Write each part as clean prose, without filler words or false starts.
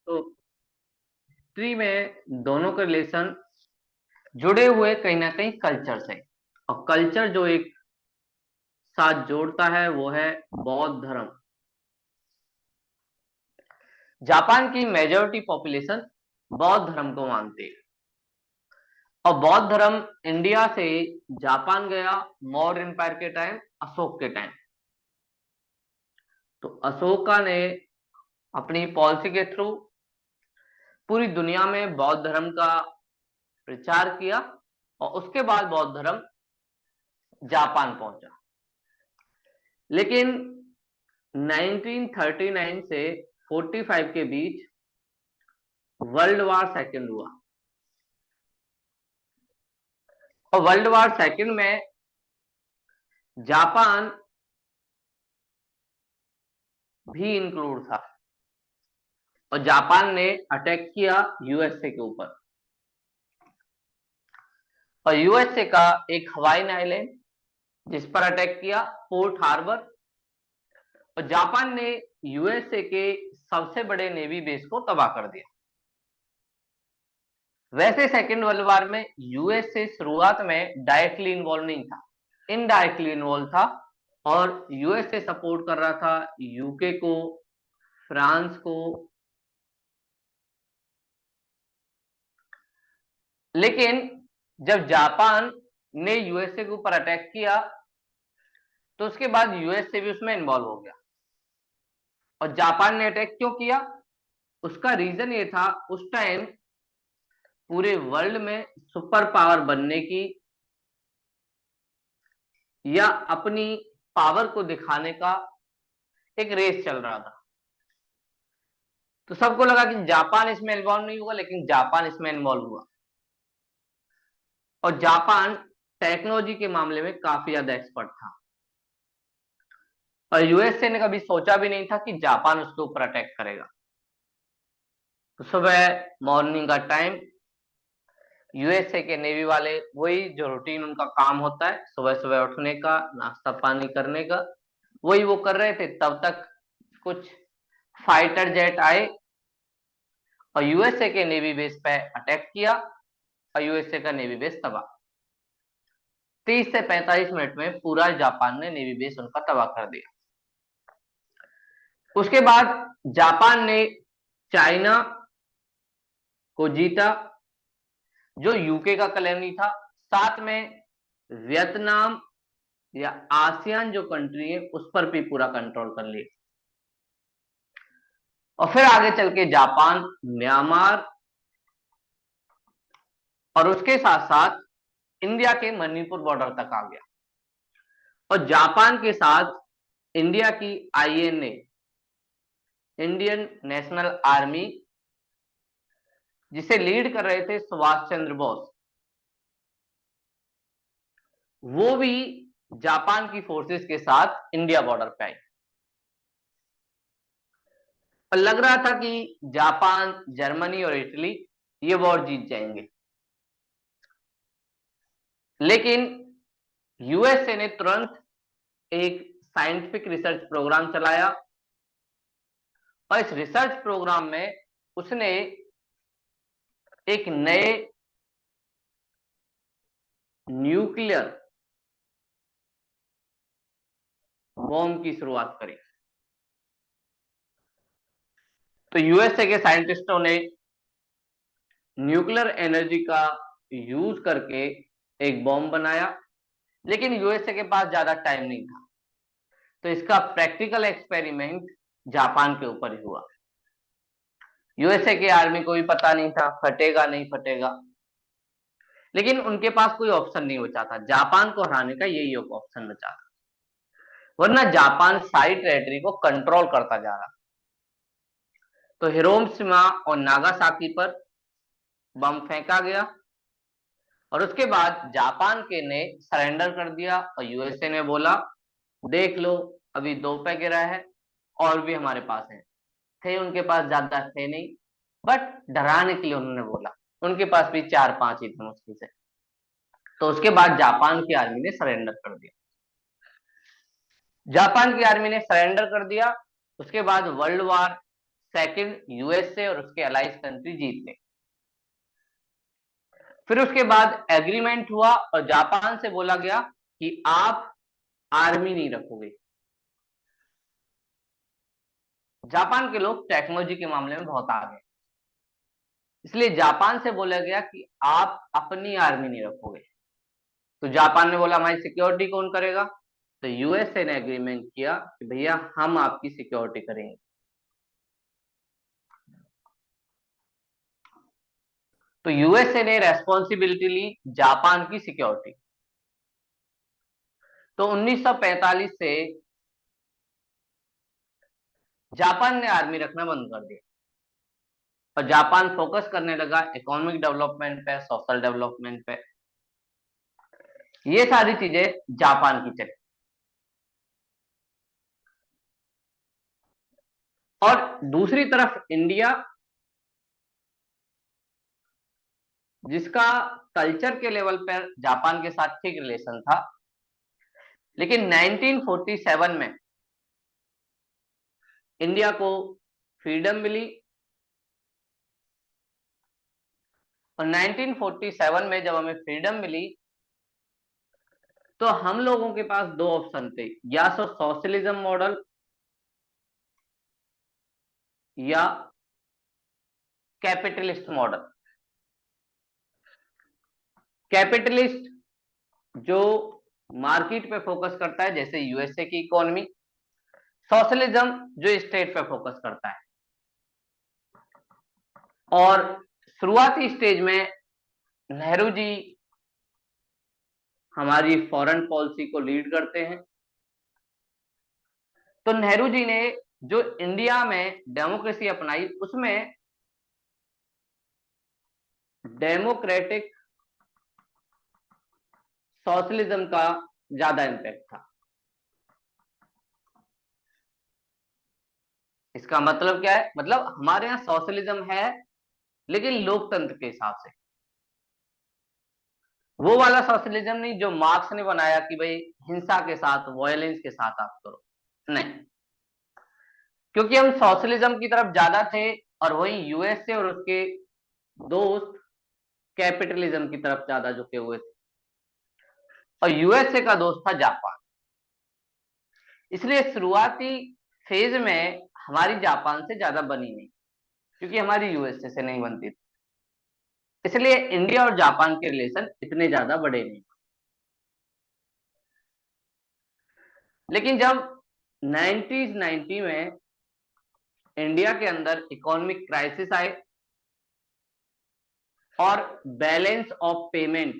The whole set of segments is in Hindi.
तो हिस्ट्री में दोनों के रिलेशन जुड़े हुए कहीं ना कहीं कल्चर से। और कल्चर जो एक साथ जोड़ता है वो है बौद्ध धर्म। जापान की मेजॉरिटी पॉपुलेशन बौद्ध धर्म को मानती है। और बौद्ध धर्म इंडिया से जापान गया मौर्य एम्पायर के टाइम, अशोक के टाइम। तो अशोका ने अपनी पॉलिसी के थ्रू पूरी दुनिया में बौद्ध धर्म का प्रचार किया। और उसके बाद बौद्ध धर्म जापान पहुंचा। लेकिन 1939 से 45 के बीच वर्ल्ड वार सेकेंड हुआ। और वर्ल्ड वार सेकेंड में जापान भी इंक्लूड था। और जापान ने अटैक किया यूएसए के ऊपर। और यूएसए का एक हवाई आइलैंड जिस पर अटैक किया पोर्ट हार्बर। और जापान ने यूएसए के सबसे बड़े नेवी बेस को तबाह कर दिया। वैसे सेकेंड वर्ल्ड वार में यूएसए शुरुआत में डायरेक्टली इन्वॉल्व नहीं था, इनडायरेक्टली इन्वॉल्व था। और यूएसए सपोर्ट कर रहा था यूके को, फ्रांस को। लेकिन जब जापान ने यूएसए के ऊपर अटैक किया तो उसके बाद यूएसए भी उसमें इन्वॉल्व हो गया। और जापान ने अटैक क्यों किया, उसका रीजन ये था उस टाइम पूरे वर्ल्ड में सुपर पावर बनने की या अपनी पावर को दिखाने का एक रेस चल रहा था। तो सबको लगा कि जापान इसमें इन्वॉल्व नहीं होगा, लेकिन जापान इसमें इन्वॉल्व हुआ। और जापान टेक्नोलॉजी के मामले में काफी ज्यादा एक्सपर्ट था। और यूएसए ने कभी सोचा भी नहीं था कि जापान उसके ऊपर अटैक करेगा। तो सुबह मॉर्निंग का टाइम यूएसए के नेवी वाले, वही जो रूटीन उनका काम होता है सुबह सुबह उठने का, नाश्ता पानी करने का, वही वो कर रहे थे। तब तक कुछ फाइटर जेट आए और यूएसए के नेवी बेस पे अटैक किया। और यूएसए का नेवी बेस तबाह। 30 से 45 मिनट में पूरा जापान ने नेवी बेस उनका तबाह कर दिया। उसके बाद जापान ने चाइना को जीता जो यूके का कॉलोनी था। साथ में वियतनाम या आसियान जो कंट्री है उस पर भी पूरा कंट्रोल कर लिया। और फिर आगे चल के जापान म्यांमार और उसके साथ साथ इंडिया के मणिपुर बॉर्डर तक आ गया। और जापान के साथ इंडिया की आईएनए, इंडियन नेशनल आर्मी, जिसे लीड कर रहे थे सुभाष चंद्र बोस, वो भी जापान की फोर्सेस के साथ इंडिया बॉर्डर पे आई। और लग रहा था कि जापान, जर्मनी और इटली ये वॉर जीत जाएंगे। लेकिन यूएसए ने तुरंत एक साइंटिफिक रिसर्च प्रोग्राम चलाया। और इस रिसर्च प्रोग्राम में उसने एक नए न्यूक्लियर बॉम्ब की शुरुआत करी। तो यूएसए के साइंटिस्टों ने न्यूक्लियर एनर्जी का यूज करके एक बॉम्ब बनाया। लेकिन यूएसए के पास ज्यादा टाइम नहीं था। तो इसका प्रैक्टिकल एक्सपेरिमेंट जापान के ऊपर ही हुआ। यूएसए के आर्मी को भी पता नहीं था फटेगा नहीं फटेगा। लेकिन उनके पास कोई ऑप्शन नहीं बचा था, जापान को हराने का यही एक ऑप्शन बचा था। वरना जापान सारी टेरिटरी को कंट्रोल करता जा रहा। तो हिरोशिमा और नागासाकी पर बम फेंका गया। और उसके बाद जापान के ने सरेंडर कर दिया। और यूएसए ने बोला देख लो, अभी 2 पे गिरा है और भी हमारे पास है। थे उनके पास, ज्यादा थे नहीं, बट डराने के लिए उन्होंने बोला। उनके पास भी 4-5 ही थे मुश्किल से। तो उसके बाद जापान की आर्मी ने सरेंडर कर दिया। जापान की आर्मी ने सरेंडर कर दिया। उसके बाद वर्ल्ड वार सेकंड यूएसए और उसके अलाइज कंट्री जीत गए। फिर उसके बाद एग्रीमेंट हुआ और जापान से बोला गया कि आप आर्मी नहीं रखोगे। जापान के लोग टेक्नोलॉजी के मामले में बहुत आगे हैं, इसलिए जापान से बोला गया कि आप अपनी आर्मी नहीं रखोगे। तो जापान ने बोला हमारी सिक्योरिटी कौन करेगा? तो यूएसए ने एग्रीमेंट किया कि भैया हम आपकी सिक्योरिटी करेंगे। तो यूएसए ने रेस्पॉन्सिबिलिटी ली जापान की सिक्योरिटी। तो 1945 से जापान ने आर्मी रखना बंद कर दिया और जापान फोकस करने लगा इकोनॉमिक डेवलपमेंट पे, सोशल डेवलपमेंट पे। ये सारी चीजें जापान की चली। और दूसरी तरफ इंडिया, जिसका कल्चर के लेवल पर जापान के साथ ठीक रिलेशन था, लेकिन 1947 में इंडिया को फ्रीडम मिली और 1947 में जब हमें फ्रीडम मिली तो हम लोगों के पास दो ऑप्शन थे, या तो सोशलिज्म मॉडल या कैपिटलिस्ट मॉडल। कैपिटलिस्ट जो मार्केट पे फोकस करता है जैसे यूएसए की इकोनॉमी, सोशलिज्म जो स्टेट पे फोकस करता है। और शुरुआती स्टेज में नेहरू जी हमारी फॉरेन पॉलिसी को लीड करते हैं। तो नेहरू जी ने जो इंडिया में डेमोक्रेसी अपनाई उसमें डेमोक्रेटिक सोशलिज्म का ज्यादा इंपैक्ट था। इसका मतलब क्या है? मतलब हमारे यहाँ सोशलिज्म है लेकिन लोकतंत्र के हिसाब से, वो वाला सोशलिज्म नहीं जो मार्क्स ने बनाया कि भाई हिंसा के साथ, वायलेंस के साथ आप करो, नहीं। क्योंकि हम सोशलिज्म की तरफ ज्यादा थे और वही यूएसए और उसके दोस्त कैपिटलिज्म की तरफ ज्यादा झुके हुए थे और यूएसए का दोस्त था जापान। इसलिए शुरुआती फेज में हमारी जापान से ज्यादा बनी नहीं, क्योंकि हमारी यूएसए से नहीं बनती थी। इसलिए इंडिया और जापान के रिलेशन इतने ज्यादा बड़े नहीं। लेकिन जब 1990 में इंडिया के अंदर इकोनॉमिक क्राइसिस आए और बैलेंस ऑफ पेमेंट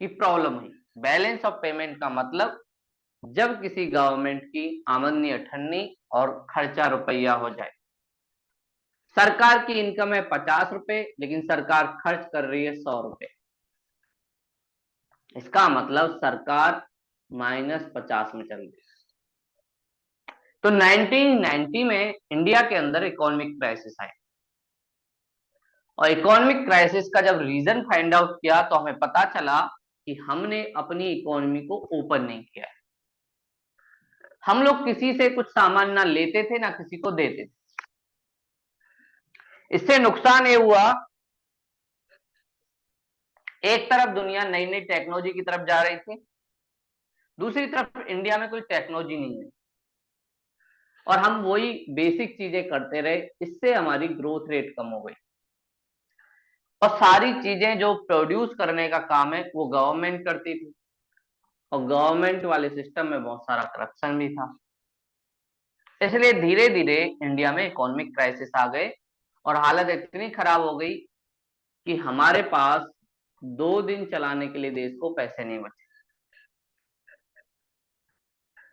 की प्रॉब्लम हुई। बैलेंस ऑफ पेमेंट का मतलब जब किसी गवर्नमेंट की आमदनी अठन्नी और खर्चा रुपया हो जाए। सरकार की इनकम है 50 रुपए लेकिन सरकार खर्च कर रही है 100 रुपए, इसका मतलब सरकार -50 में चल रही है। तो 1990 में इंडिया के अंदर इकोनॉमिक क्राइसिस आए और इकोनॉमिक क्राइसिस का जब रीजन फाइंड आउट किया तो हमें पता चला कि हमने अपनी इकोनॉमी को ओपन नहीं किया है। हम लोग किसी से कुछ सामान ना लेते थे ना किसी को देते थे। इससे नुकसान ये हुआ, एक तरफ दुनिया नई नई टेक्नोलॉजी की तरफ जा रही थी, दूसरी तरफ इंडिया में कोई टेक्नोलॉजी नहीं है और हम वही बेसिक चीजें करते रहे। इससे हमारी ग्रोथ रेट कम हो गई और सारी चीजें जो प्रोड्यूस करने का काम है वो गवर्नमेंट करती थी और गवर्नमेंट वाले सिस्टम में बहुत सारा करप्शन भी था। इसलिए धीरे धीरे इंडिया में इकोनॉमिक क्राइसिस आ गए और हालत इतनी खराब हो गई कि हमारे पास 2 दिन चलाने के लिए देश को पैसे नहीं बचे।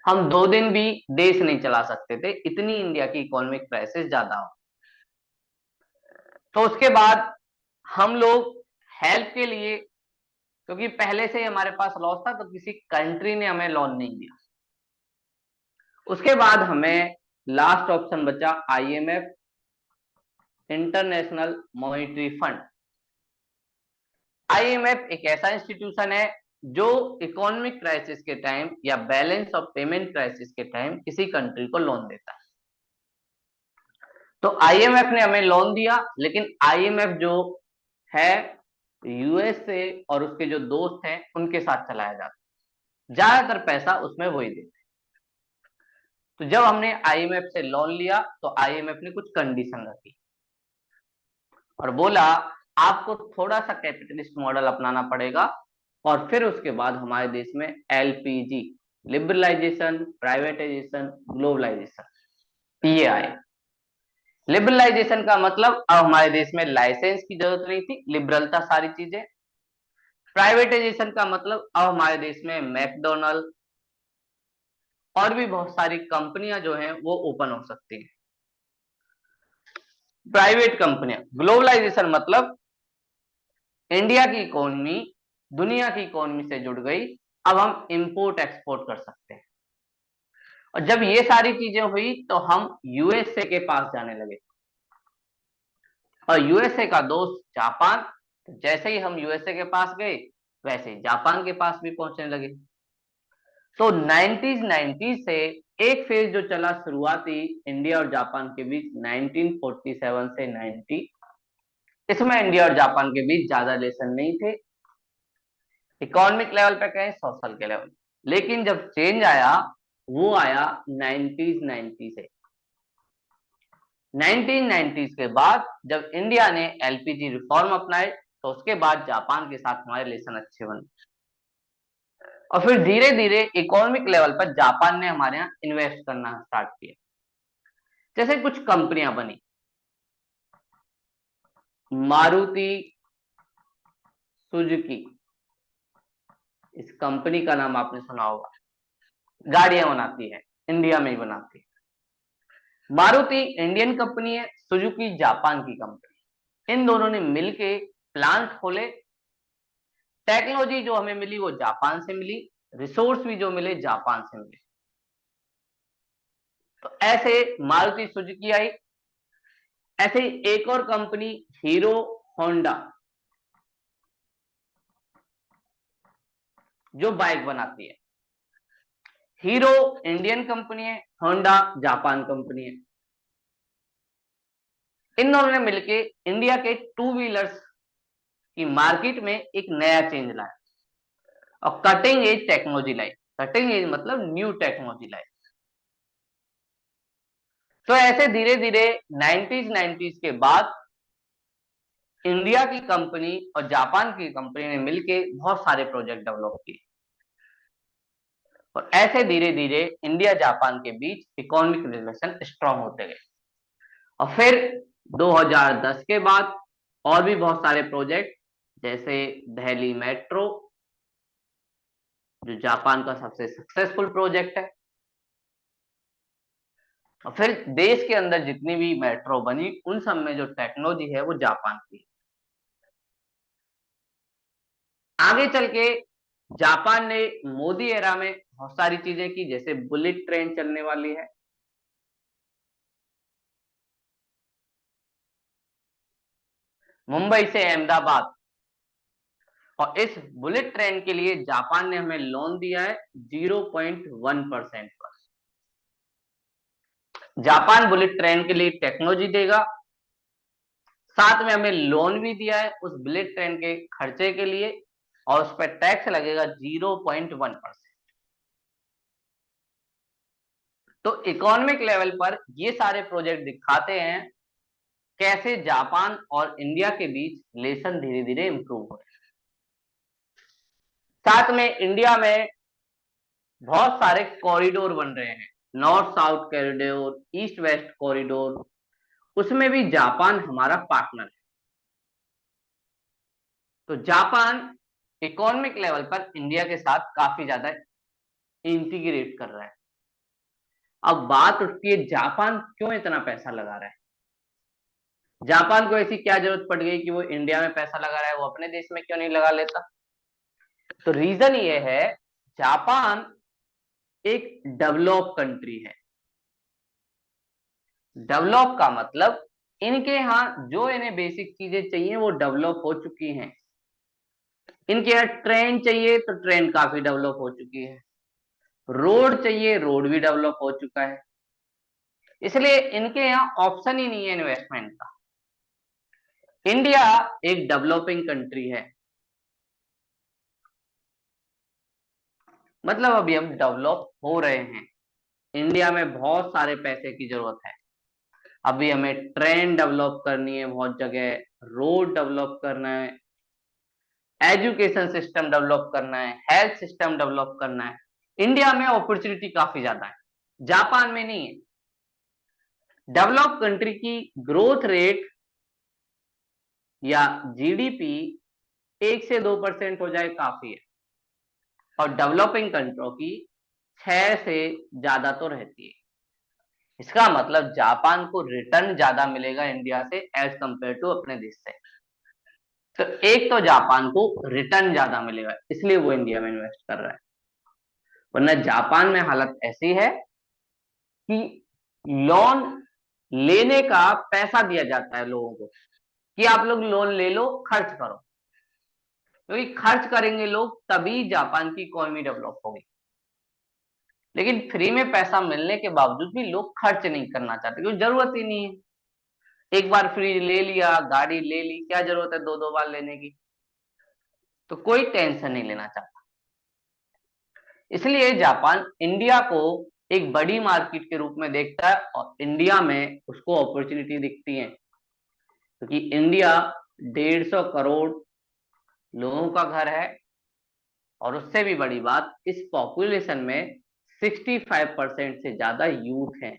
हम 2 दिन भी देश नहीं चला सकते थे, इतनी इंडिया की इकोनॉमिक क्राइसिस ज्यादा हो। तो उसके बाद हम लोग हेल्प के लिए, क्योंकि पहले से ही हमारे पास लॉस था तो किसी कंट्री ने हमें लोन नहीं दिया। उसके बाद हमें लास्ट ऑप्शन बचा IMF, international monetary fund. IMF एक ऐसा इंस्टीट्यूशन है जो इकोनॉमिक क्राइसिस के टाइम या बैलेंस ऑफ पेमेंट क्राइसिस के टाइम किसी कंट्री को लोन देता है। तो आईएमएफ ने हमें लोन दिया, लेकिन आईएमएफ जो है यूएसए और उसके जो दोस्त हैं उनके साथ चलाया जाता है, ज्यादातर पैसा उसमें वही देते। तो जब हमने आईएमएफ से लोन लिया तो आईएमएफ ने कुछ कंडीशन रखी और बोला आपको थोड़ा सा कैपिटलिस्ट मॉडल अपनाना पड़ेगा, और फिर उसके बाद हमारे देश में एलपीजी, लिबरलाइजेशन, प्राइवेटाइजेशन, ग्लोबलाइजेशन, ये आए। लिबरलाइजेशन का मतलब अब हमारे देश में लाइसेंस की जरूरत नहीं थी, लिबरल था सारी चीजें। प्राइवेटाइजेशन का मतलब अब हमारे देश में मैकडोनल्ड और भी बहुत सारी कंपनियां जो हैं वो ओपन हो सकती हैं, प्राइवेट कंपनियां। ग्लोबलाइजेशन मतलब इंडिया की इकोनॉमी दुनिया की इकोनॉमी से जुड़ गई, अब हम इंपोर्ट एक्सपोर्ट कर सकते हैं। और जब ये सारी चीजें हुई तो हम यूएसए के पास जाने लगे, और यूएसए का दोस्त जापान। जैसे ही हम यूएसए के पास गए वैसे ही जापान के पास भी पहुंचने लगे। तो 1990 से एक फेज जो चला शुरुआती इंडिया और जापान के बीच 1947 से 90, इसमें इंडिया और जापान के बीच ज्यादा रिलेशन नहीं थे, इकोनॉमिक लेवल पे कहें, सोशल के लेवल। लेकिन जब चेंज आया वो आया 1990 से। 1990 के बाद जब इंडिया ने एलपीजी रिफॉर्म अपनाए तो उसके बाद जापान के साथ हमारे रिलेशन अच्छे बने, और फिर धीरे धीरे इकोनॉमिक लेवल पर जापान ने हमारे यहाँ इन्वेस्ट करना स्टार्ट किया। जैसे कुछ कंपनियां बनी, मारुति सुजुकी, इस कंपनी का नाम आपने सुना होगा, गाड़ियां बनाती है, इंडिया में ही बनाती है। मारुति इंडियन कंपनी है, सुजुकी जापान की कंपनी। इन दोनों ने मिलके प्लांट खोले। टेक्नोलॉजी जो हमें मिली वो जापान से मिली, रिसोर्स भी जो मिले जापान से मिले। तो ऐसे मारुति सुजुकी आई। ऐसे ही एक और कंपनी हीरो होंडा, जो बाइक बनाती है। हीरो इंडियन कंपनी है, होंडा जापान कंपनी है। इन दोनों ने मिलके इंडिया के टू व्हीलर्स की मार्केट में एक नया चेंज लाया और कटिंग एज टेक्नोलॉजी लाई। कटिंग एज मतलब न्यू टेक्नोलॉजी लाई। तो ऐसे धीरे धीरे 90s के बाद इंडिया की कंपनी और जापान की कंपनी ने मिलके बहुत सारे प्रोजेक्ट डेवलप किए, और ऐसे धीरे धीरे इंडिया जापान के बीच इकोनॉमिक रिलेशन स्ट्रांग होते गए। और फिर 2010 के बाद और भी बहुत सारे प्रोजेक्ट, जैसे दिल्ली मेट्रो, जो जापान का सबसे सक्सेसफुल प्रोजेक्ट है। और फिर देश के अंदर जितनी भी मेट्रो बनी उन सब में जो टेक्नोलॉजी है वो जापान की है। आगे चल के जापान ने मोदी एरा में बहुत सारी चीजें की, जैसे बुलेट ट्रेन चलने वाली है। मुंबई से अहमदाबाद, और इस बुलेट ट्रेन के लिए जापान ने हमें लोन दिया है 0.1% पर। जापान बुलेट ट्रेन के लिए टेक्नोलॉजी देगा, साथ में हमें लोन भी दिया है उस बुलेट ट्रेन के खर्चे के लिए, और उस पर टैक्स लगेगा 0.1%। तो इकोनॉमिक लेवल पर ये सारे प्रोजेक्ट दिखाते हैं कैसे जापान और इंडिया के बीच रिलेशन धीरे धीरे इंप्रूव हो रहे हैं। साथ में इंडिया में बहुत सारे कॉरिडोर बन रहे हैं, north south corridor, east west corridor, उसमें भी जापान हमारा पार्टनर है। तो जापान इकोनॉमिक लेवल पर इंडिया के साथ काफी ज्यादा इंटीग्रेट कर रहा है। अब बात उठती है जापान क्यों इतना पैसा लगा रहा है। जापान को ऐसी क्या जरूरत पड़ गई कि वो इंडिया में पैसा लगा रहा है, वो अपने देश में क्यों नहीं लगा लेता। तो रीजन ये है, जापान एक डेवलप कंट्री है। डेवलप का मतलब इनके यहाँ जो इन्हें बेसिक चीजें चाहिए वो डेवलप हो चुकी हैं। इनके यहाँ ट्रेन चाहिए तो ट्रेन काफी डेवलप हो चुकी है, रोड चाहिए रोड भी डेवलप हो चुका है, इसलिए इनके यहाँ ऑप्शन ही नहीं है इन्वेस्टमेंट का। इंडिया एक डेवलपिंग कंट्री है, मतलब अभी हम डेवलप हो रहे हैं। इंडिया में बहुत सारे पैसे की जरूरत है। अभी हमें ट्रेन डेवलप करनी है, बहुत जगह रोड डेवलप करना है, एजुकेशन सिस्टम डेवलप करना है, हेल्थ सिस्टम डेवलप करना है। इंडिया में अपॉर्चुनिटी काफी ज्यादा है, जापान में नहीं है। डेवलप कंट्री की ग्रोथ रेट या जीडीपी 1 से 2% हो जाए काफी है, और डेवलपिंग कंट्रों की 6 से ज्यादा तो रहती है। इसका मतलब जापान को रिटर्न ज्यादा मिलेगा इंडिया से एज कंपेयर टू अपने देश से। तो एक तो जापान को रिटर्न ज्यादा मिलेगा, इसलिए वो इंडिया में इन्वेस्ट कर रहा है। वरना जापान में हालत ऐसी है कि लोन लेने का पैसा दिया जाता है लोगों को कि आप लोग लोन ले लो, खर्च करो, क्योंकि खर्च करेंगे लोग तभी जापान की इकोनॉमी डेवलप होगी। लेकिन फ्री में पैसा मिलने के बावजूद भी लोग खर्च नहीं करना चाहते, क्योंकि जरूरत ही नहीं है। एक बार फ्री ले लिया, गाड़ी ले ली, क्या जरूरत है दो दो बार लेने की। तो कोई टेंशन नहीं लेना चाहता। इसलिए जापान इंडिया को एक बड़ी मार्केट के रूप में देखता है, और इंडिया में उसको अपॉर्चुनिटी दिखती है, क्योंकि इंडिया 150 करोड़ लोगों का घर है, और उससे भी बड़ी बात, इस पॉपुलेशन में 65% से ज्यादा यूथ है,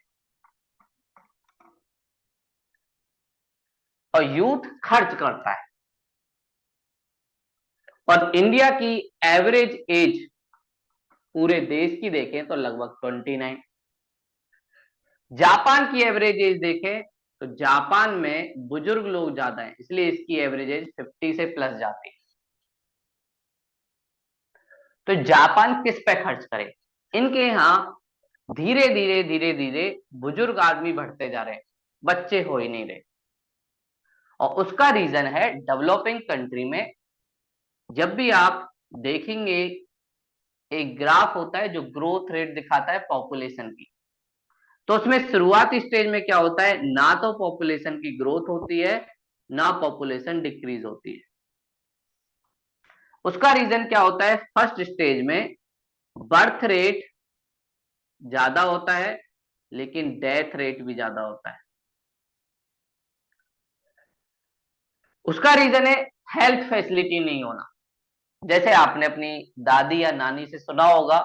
और यूथ खर्च करता है। और इंडिया की एवरेज एज पूरे देश की देखें तो लगभग 29। जापान की एवरेज एज देखें तो जापान में बुजुर्ग लोग ज्यादा हैं, इसलिए इसकी एवरेज एज 50 से प्लस जाती है। तो जापान किस पे खर्च करे? इनके यहाँ धीरे धीरे बुजुर्ग आदमी बढ़ते जा रहे हैं, बच्चे हो ही नहीं रहे। और उसका रीजन है, डेवलपिंग कंट्री में जब भी आप देखेंगे एक ग्राफ होता है जो ग्रोथ रेट दिखाता है पॉपुलेशन की, तो उसमें शुरुआती स्टेज में क्या होता है, ना तो पॉपुलेशन की ग्रोथ होती है, ना पॉपुलेशन डिक्रीज होती है। उसका रीजन क्या होता है, फर्स्ट स्टेज में बर्थ रेट ज्यादा होता है, लेकिन डेथ रेट भी ज्यादा होता है। उसका रीजन है हेल्थ फैसिलिटी नहीं होना। जैसे आपने अपनी दादी या नानी से सुना होगा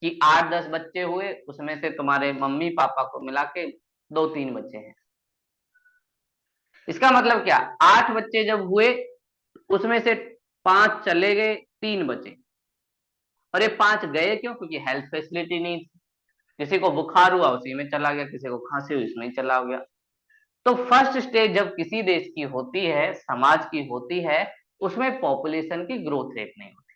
कि 8-10 बच्चे हुए, उसमें से तुम्हारे मम्मी पापा को मिला के 2-3 बच्चे हैं। इसका मतलब क्या, 8 बच्चे जब हुए, उसमें से 5 चले गए, 3 बचे। और ये 5 गए क्यों? क्योंकि हेल्थ फैसिलिटी नहीं थी। किसी को बुखार हुआ उसी में चला गया, किसी को खांसी हुई उसमें ही चला गया। तो फर्स्ट स्टेज जब किसी देश की होती है, समाज की होती है, उसमें पॉपुलेशन की ग्रोथ रेट नहीं होती।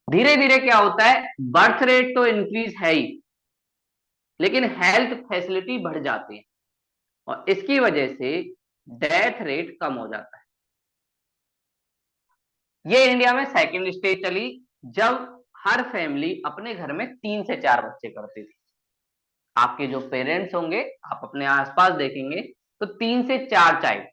धीरे धीरे क्या होता है, बर्थ रेट तो इंक्रीज है ही, लेकिन हेल्थ फैसिलिटी बढ़ जाती है, और इसकी वजह से डेथ रेट कम हो जाता है। ये इंडिया में सेकेंड स्टेज चली, जब हर फैमिली अपने घर में 3 से 4 बच्चे करती थी। आपके जो पेरेंट्स होंगे, आप अपने आसपास देखेंगे तो 3 से 4 चाइल्ड।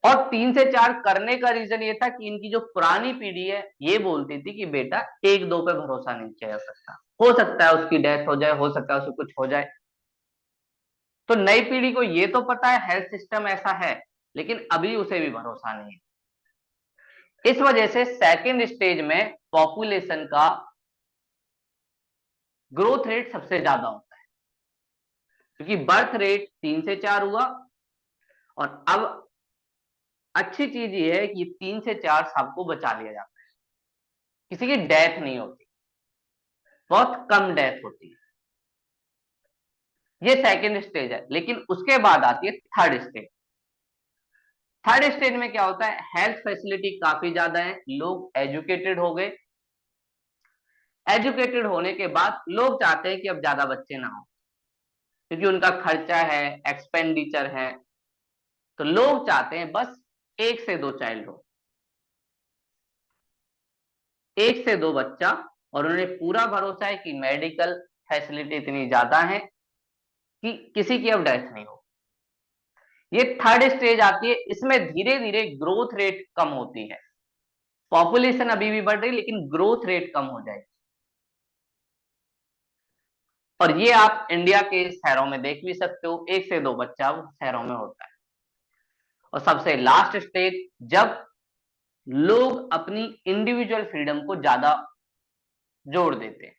और 3 से 4 करने का रीजन ये था कि इनकी जो पुरानी पीढ़ी है ये बोलती थी कि बेटा 1-2 पे भरोसा नहीं किया जा सकता, हो सकता है उसकी डेथ हो जाए, हो सकता है उसको कुछ हो जाए। तो नई पीढ़ी को ये तो पता है हेल्थ सिस्टम ऐसा है, लेकिन अभी उसे भी भरोसा नहीं है। इस वजह से सेकेंड स्टेज में पॉपुलेशन का ग्रोथ रेट सबसे ज्यादा होता है, क्योंकि बर्थ रेट 3 से 4 हुआ। और अब अच्छी चीज ये है कि 3 से 4 सबको बचा लिया जाता है, किसी की डेथ नहीं होती, बहुत कम डेथ होती है। ये सेकेंड स्टेज है, लेकिन उसके बाद आती है थर्ड स्टेज। थर्ड स्टेज में क्या होता है, हेल्थ फैसिलिटी काफी ज्यादा है, लोग एजुकेटेड हो गए। एजुकेटेड होने के बाद लोग चाहते हैं कि अब ज्यादा बच्चे ना हो, क्योंकि उनका खर्चा है, एक्सपेंडिचर है। तो लोग चाहते हैं बस 1 से 2 चाइल्ड हो, 1 से 2 बच्चा। और उन्हें पूरा भरोसा है कि मेडिकल फैसिलिटी इतनी ज्यादा है कि किसी की अब डेथ नहीं हो। ये थर्ड स्टेज आती है, इसमें धीरे धीरे ग्रोथ रेट कम होती है। पॉपुलेशन अभी भी बढ़ रही है लेकिन ग्रोथ रेट कम हो जाएगी। और ये आप इंडिया के शहरों में देख भी सकते हो, 1 से 2 बच्चा शहरों में होता है। और सबसे लास्ट स्टेज, जब लोग अपनी इंडिविजुअल फ्रीडम को ज्यादा जोड़ देते हैं,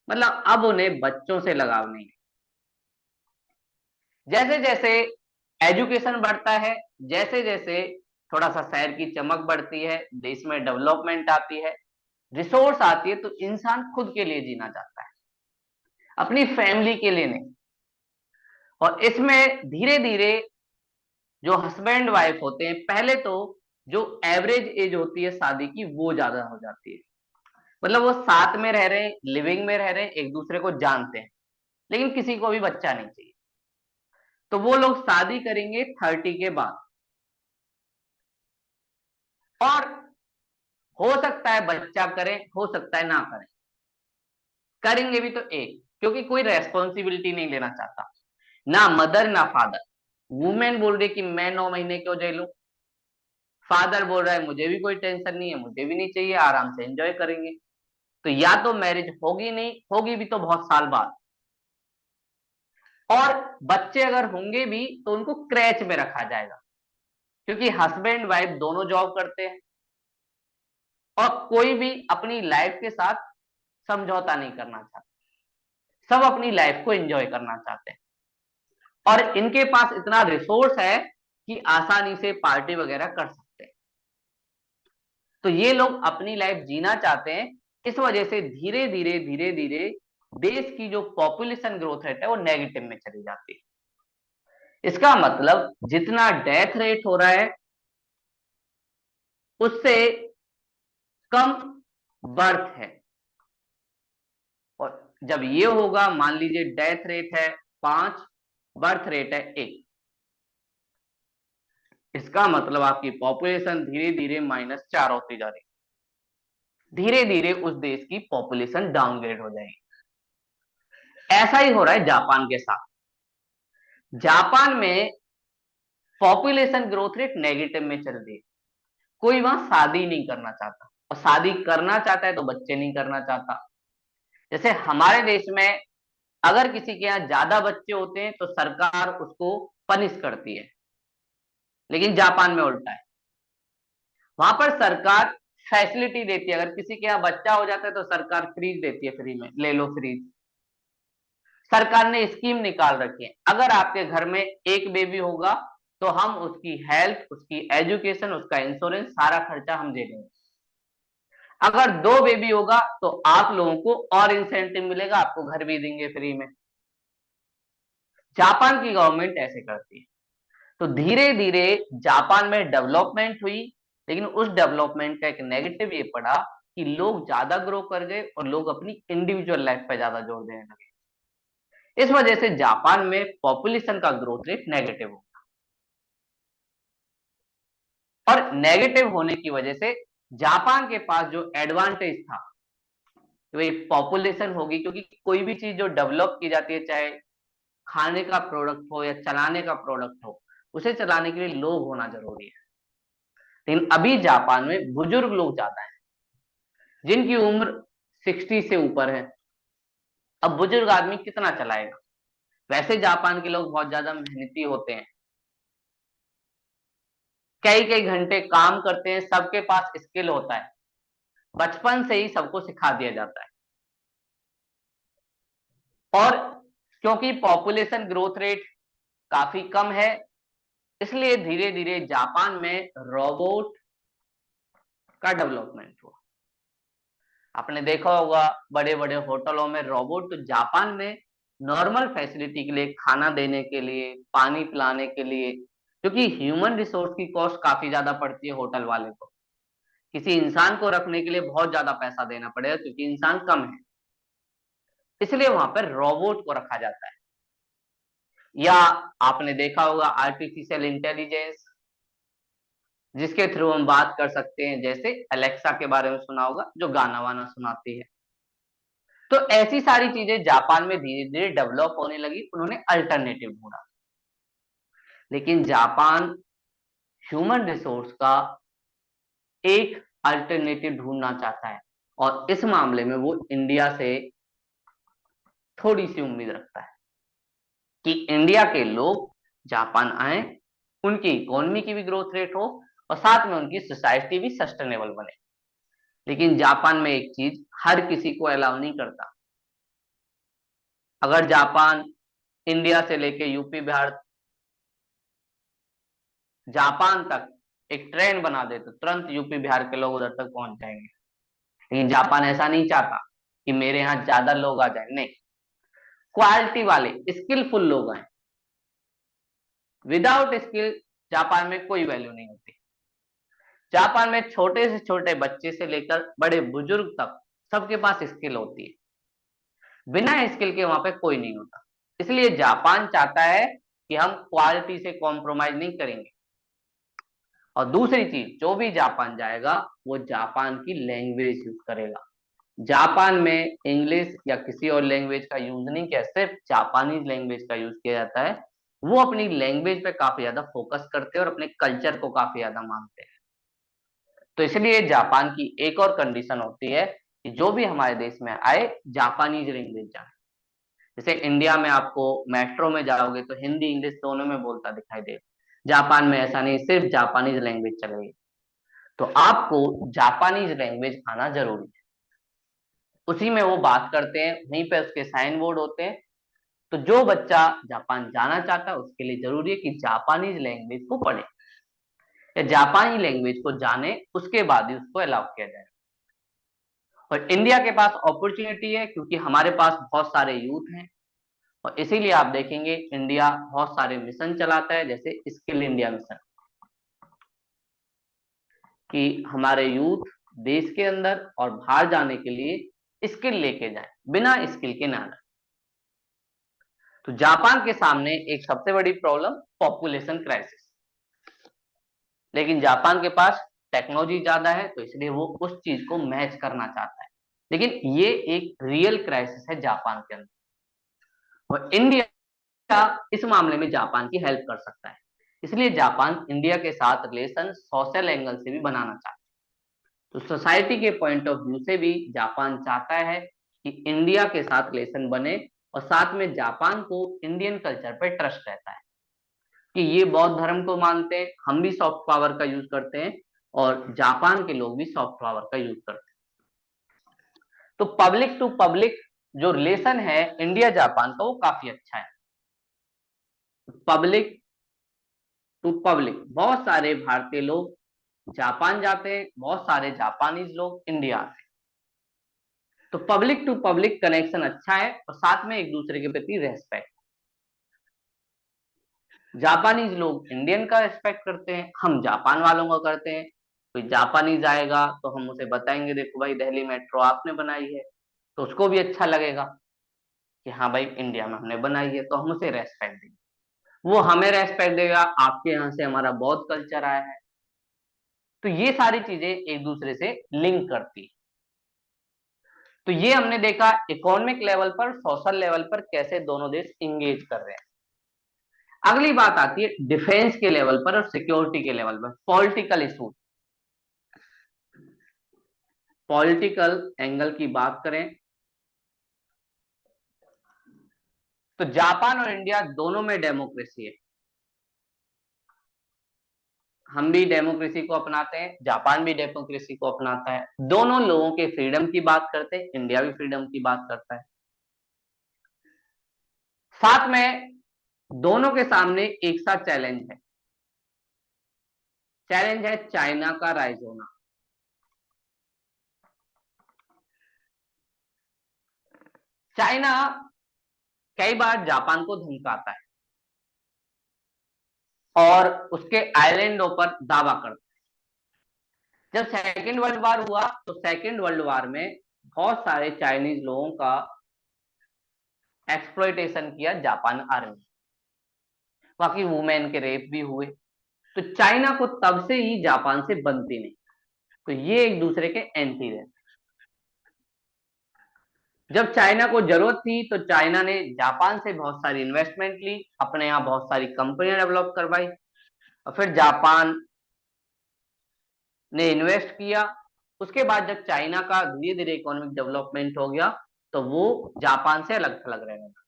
मतलब अब उन्हें बच्चों से लगाव नहीं है। जैसे जैसे एजुकेशन बढ़ता है, जैसे जैसे थोड़ा सा शहर की चमक बढ़ती है, देश में डेवलपमेंट आती है, रिसोर्स आती है, तो इंसान खुद के लिए जीना चाहता है, अपनी फैमिली के लिए नहीं। और इसमें धीरे धीरे जो हस्बैंड वाइफ होते हैं, पहले तो जो एवरेज एज होती है शादी की वो ज्यादा हो जाती है, मतलब वो साथ में रह रहे हैं, लिविंग में रह रहे हैं, एक दूसरे को जानते हैं, लेकिन किसी को भी बच्चा नहीं चाहिए, तो वो लोग शादी करेंगे 30 के बाद। और हो सकता है बच्चा करें, हो सकता है ना करें, करेंगे भी तो एक, क्योंकि कोई रेस्पॉन्सिबिलिटी नहीं लेना चाहता, ना मदर ना फादर। वुमेन बोल रही कि मैं 9 महीने क्यों झेलूं, फादर बोल रहा है मुझे भी कोई टेंशन नहीं है, मुझे भी नहीं चाहिए, आराम से एंजॉय करेंगे। तो या तो मैरिज होगी नहीं, होगी भी तो बहुत साल बाद, और बच्चे अगर होंगे भी तो उनको क्रैच में रखा जाएगा, क्योंकि हस्बैंड वाइफ दोनों जॉब करते हैं और कोई भी अपनी लाइफ के साथ समझौता नहीं करना चाहता, सब अपनी लाइफ को एंजॉय करना चाहते हैं। और इनके पास इतना रिसोर्स है कि आसानी से पार्टी वगैरह कर सकते हैं, तो ये लोग अपनी लाइफ जीना चाहते हैं। इस वजह से धीरे धीरे धीरे धीरे देश की जो पॉपुलेशन ग्रोथ रेट है वो नेगेटिव में चली जाती है। इसका मतलब जितना डेथ रेट हो रहा है उससे कम बर्थ है। और जब ये होगा, मान लीजिए डेथ रेट है 5, बर्थ रेट है 1, इसका मतलब आपकी पॉपुलेशन धीरे धीरे -4 होती जा रही है, धीरे धीरे उस देश की पॉपुलेशन डाउनग्रेड हो जाएगी। ऐसा ही हो रहा है जापान के साथ। जापान में पॉपुलेशन ग्रोथ रेट नेगेटिव में चल रही है, कोई वहां शादी नहीं करना चाहता, और शादी करना चाहता है तो बच्चे नहीं करना चाहता। जैसे हमारे देश में अगर किसी के यहाँ ज्यादा बच्चे होते हैं तो सरकार उसको पनिश करती है, लेकिन जापान में उल्टा है, वहां पर सरकार फैसिलिटी देती है। अगर किसी के यहाँ बच्चा हो जाता है तो सरकार फ्रीज देती है, फ्री में ले लो फ्रीज। सरकार ने स्कीम निकाल रखी है, अगर आपके घर में एक बेबी होगा तो हम उसकी हेल्थ, उसकी एजुकेशन, उसका इंश्योरेंस, सारा खर्चा हम दे देंगे। अगर 2 बेबी होगा तो आप लोगों को और इंसेंटिव मिलेगा, आपको घर भी देंगे फ्री में। जापान की गवर्नमेंट ऐसे करती है। तो धीरे धीरे जापान में डेवलपमेंट हुई, लेकिन उस डेवलपमेंट का एक नेगेटिव ये पड़ा कि लोग ज्यादा ग्रो कर गए और लोग अपनी इंडिविजुअल लाइफ पे ज्यादा जोर देने लगे। इस वजह से जापान में पॉपुलेशन का ग्रोथ रेट नेगेटिव हो, और नेगेटिव होने की वजह से जापान के पास जो एडवांटेज था वो पॉपुलेशन होगी, क्योंकि कोई भी चीज जो डेवलप की जाती है, चाहे खाने का प्रोडक्ट हो या चलाने का प्रोडक्ट हो, उसे चलाने के लिए लोग होना जरूरी है। लेकिन अभी जापान में बुजुर्ग लोग ज्यादा हैं, जिनकी उम्र 60 से ऊपर है। अब बुजुर्ग आदमी कितना चलाएगा, वैसे जापान के लोग बहुत ज्यादा मेहनती होते हैं, कई कई घंटे काम करते हैं, सबके पास स्किल होता है, बचपन से ही सबको सिखा दिया जाता है। और क्योंकि पॉपुलेशन ग्रोथ रेट काफी कम है, इसलिए धीरे धीरे जापान में रोबोट का डेवलपमेंट हुआ। आपने देखा होगा बड़े बड़े होटलों में रोबोट, तो जापान में नॉर्मल फैसिलिटी के लिए, खाना देने के लिए, पानी पिलाने के लिए, क्योंकि ह्यूमन रिसोर्स की कॉस्ट काफी ज्यादा पड़ती है होटल वाले को, किसी इंसान को रखने के लिए बहुत ज्यादा पैसा देना पड़ेगा क्योंकि इंसान कम है, इसलिए वहां पर रोबोट को रखा जाता है। या आपने देखा होगा आर्टिफिशियल इंटेलिजेंस, जिसके थ्रू हम बात कर सकते हैं, जैसे अलेक्सा के बारे में सुना होगा, जो गाना वाना सुनाती है। तो ऐसी सारी चीजें जापान में धीरे धीरे डेवलप होने लगी, उन्होंने अल्टरनेटिव ढूंढा। लेकिन जापान ह्यूमन रिसोर्स का एक अल्टरनेटिव ढूंढना चाहता है, और इस मामले में वो इंडिया से थोड़ी सी उम्मीद रखता है कि इंडिया के लोग जापान आए, उनकी इकोनॉमी की भी ग्रोथ रेट हो, और साथ में उनकी सोसाइटी भी सस्टेनेबल बने। लेकिन जापान में एक चीज हर किसी को अलाउ नहीं करता। अगर जापान इंडिया से लेके यूपी बिहार जापान तक एक ट्रेन बना दे तो तुरंत यूपी बिहार के लोग उधर तक पहुंच जाएंगे। लेकिन जापान ऐसा नहीं चाहता कि मेरे यहाँ ज्यादा लोग आ जाए, नहीं, क्वालिटी वाले स्किलफुल लोग आए। विदाउट स्किल जापान में कोई वैल्यू नहीं होती। जापान में छोटे से छोटे बच्चे से लेकर बड़े बुजुर्ग तक सबके पास स्किल होती है, बिना स्किल के वहां पे कोई नहीं होता। इसलिए जापान चाहता है कि हम क्वालिटी से कॉम्प्रोमाइज नहीं करेंगे। और दूसरी चीज, जो भी जापान जाएगा वो जापान की लैंग्वेज यूज करेगा। जापान में इंग्लिश या किसी और लैंग्वेज का यूज नहीं किया, सिर्फ जापानीज लैंग्वेज का यूज किया जाता है। वो अपनी लैंग्वेज पे काफी ज्यादा फोकस करते हैं और अपने कल्चर को काफी ज्यादा मानते हैं। तो इसलिए जापान की एक और कंडीशन होती है कि जो भी हमारे देश में आए जापानीज लैंग्वेज जाने। जैसे इंडिया में आपको मेट्रो में जाओगे तो हिंदी इंग्लिश दोनों में बोलता दिखाई देगा, जापान में ऐसा नहीं, सिर्फ जापानीज लैंग्वेज चलेगी। तो आपको जापानीज लैंग्वेज आना जरूरी है। उसी में वो बात करते हैं, वहीं पे उसके साइन बोर्ड होते हैं। तो जो बच्चा जापान जाना चाहता है उसके लिए जरूरी है कि जापानीज लैंग्वेज को पढ़े या जापानी लैंग्वेज को जाने, उसके बाद ही उसको अलाउ किया जाए। और इंडिया के पास अपॉर्चुनिटी है क्योंकि हमारे पास बहुत सारे यूथ हैं, और इसीलिए आप देखेंगे इंडिया बहुत सारे मिशन चलाता है, जैसे स्किल इंडिया मिशन, कि हमारे यूथ देश के अंदर और बाहर जाने के लिए स्किल लेके जाए, बिना स्किल के ना जाए। तो जापान के सामने एक सबसे बड़ी प्रॉब्लम पॉपुलेशन क्राइसिस, लेकिन जापान के पास टेक्नोलॉजी ज्यादा है तो इसलिए वो उस चीज को मैच करना चाहता है। लेकिन ये एक रियल क्राइसिस है जापान के अंदर, और इंडिया इस मामले में जापान की हेल्प कर सकता है। इसलिए जापान इंडिया के साथ रिलेशन सोशल एंगल से भी बनाना चाहता है। तो सोसाइटी के पॉइंट ऑफ व्यू से भी जापान चाहता है कि इंडिया के साथ रिलेशन बने, और साथ में जापान को इंडियन कल्चर पर ट्रस्ट रहता है कि ये बौद्ध धर्म को मानते हैं, हम भी सॉफ्ट पावर का यूज करते हैं और जापान के लोग भी सॉफ्ट पावर का यूज करते हैं। तो पब्लिक टू पब्लिक जो रिलेशन है इंडिया जापान का वो काफी अच्छा है। पब्लिक टू पब्लिक बहुत सारे भारतीय लोग जापान जाते हैं, बहुत सारे जापानीज लोग इंडिया आते हैं। तो पब्लिक टू पब्लिक कनेक्शन अच्छा है, और साथ में एक दूसरे के प्रति रेस्पेक्ट। जापानीज लोग इंडियन का रेस्पेक्ट करते हैं, हम जापान वालों का करते हैं। कोई जापानीज आएगा तो हम उसे बताएंगे देखो भाई दिल्ली मेट्रो आपने बनाई है, तो उसको भी अच्छा लगेगा कि हाँ भाई इंडिया में हमने बनाई है, तो हम उसे रेस्पेक्ट देंगे, वो हमें रेस्पेक्ट देगा, आपके यहाँ से हमारा बहुत कल्चर आया है। तो ये सारी चीजें एक दूसरे से लिंक करती है। तो ये हमने देखा इकोनॉमिक लेवल पर, सोशल लेवल पर कैसे दोनों देश इंगेज कर रहे हैं। अगली बात आती है डिफेंस के लेवल पर और सिक्योरिटी के लेवल पर, पॉलिटिकल इशू। पॉलिटिकल एंगल की बात करें तो जापान और इंडिया दोनों में डेमोक्रेसी है। हम भी डेमोक्रेसी को अपनाते हैं, जापान भी डेमोक्रेसी को अपनाता है। दोनों लोगों के फ्रीडम की बात करते हैं, इंडिया भी फ्रीडम की बात करता है। साथ में दोनों के सामने एक साथ चैलेंज है, चैलेंज है चाइना का राइज होना। चाइना कई बार जापान को धमकाता है और उसके आइलैंडों पर दावा करता है। जब सेकेंड वर्ल्ड वार हुआ तो सेकेंड वर्ल्ड वार में बहुत सारे चाइनीज लोगों का एक्सप्लॉइटेशन किया जापान आर्मी, बाकी वुमेन के रेप भी हुए। तो चाइना को तब से ही जापान से बनती नहीं। तो ये एक दूसरे के एंटी रहते। जब चाइना को जरूरत थी तो चाइना ने जापान से बहुत सारी इन्वेस्टमेंट ली, अपने यहाँ बहुत सारी कंपनियां डेवलप करवाई, और फिर जापान ने इन्वेस्ट किया। उसके बाद जब चाइना का धीरे धीरे इकोनॉमिक डेवलपमेंट हो गया तो वो जापान से अलग थलग रहने लगा,